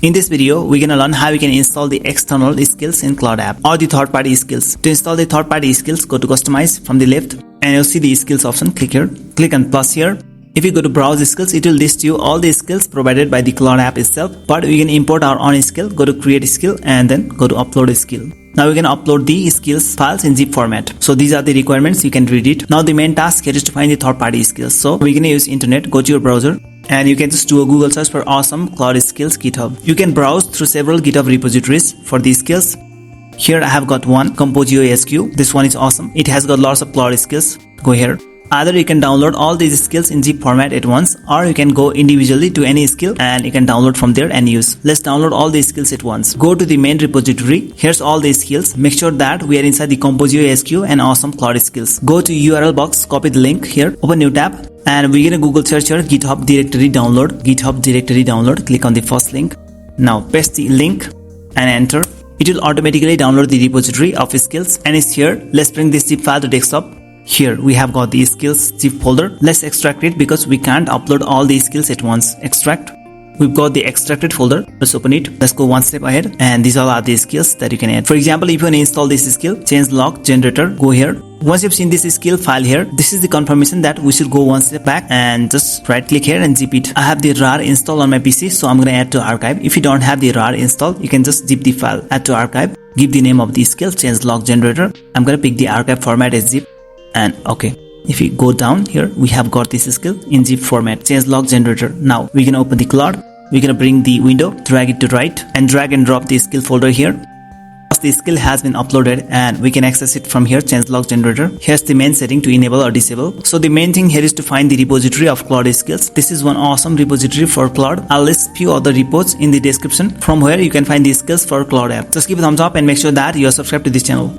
In this video, we're gonna learn how we can install the external skills in Claude app or the third-party skills. To install the third-party skills, go to Customize from the left and you'll see the skills option. Click here. Click on plus here. If you go to Browse skills, it will list you all the skills provided by the Claude app itself. But we can import our own skill. Go to Create Skill and then go to Upload Skill. Now we can upload the skills files in zip format. So these are the requirements. You can read it. Now the main task here is to find the third-party skills. So we're gonna use internet. Go to your browser. And you can just do a Google search for awesome Claude skills GitHub. You can browse through several GitHub repositories for these skills. Here I have got one, Composio SQ. This one is awesome. It has got lots of Claude skills. Go here. Either you can download all these skills in zip format at once, or you can go individually to any skill and you can download from there and use. Let's download all these skills at once. Go to the main repository. Here's all these skills. Make sure that we are inside the Composio SQ and awesome Claude skills. Go to URL box, copy the link here, open new tab. And we're gonna Google search here GitHub directory download, GitHub directory download. Click on the first link. Now paste the link and enter. It will automatically download the repository of skills and it's here. Let's bring this zip file to desktop. Here we have got the skills zip folder. Let's extract it because we can't upload all these skills at once. Extract. We've got the extracted folder. Let's open it. Let's go one step ahead. And these all are the skills that you can add. For example, if you want to install this skill, changelog generator, go here. Once you've seen this skill file here, this is the confirmation that we should go one step back and just right click here and zip it. I have the RAR installed on my PC, so I'm going to add to archive. If you don't have the RAR installed, you can just zip the file, add to archive, give the name of the skill, changelog generator. I'm going to pick the archive format as zip and okay. If you go down here, we have got this skill in zip format, changelog generator. Now we're going to open the Claude. We're going to bring the window, drag it to right and drag and drop the skill folder here. The skill has been uploaded and we can access it from here, changelog generator. Here's the main setting to enable or disable. So the main thing here is to find the repository of Claude skills. This is one awesome repository for Claude. I'll list few other repos in the description from where you can find these skills for Claude app. Just give a thumbs up and make sure that you are subscribed to this channel.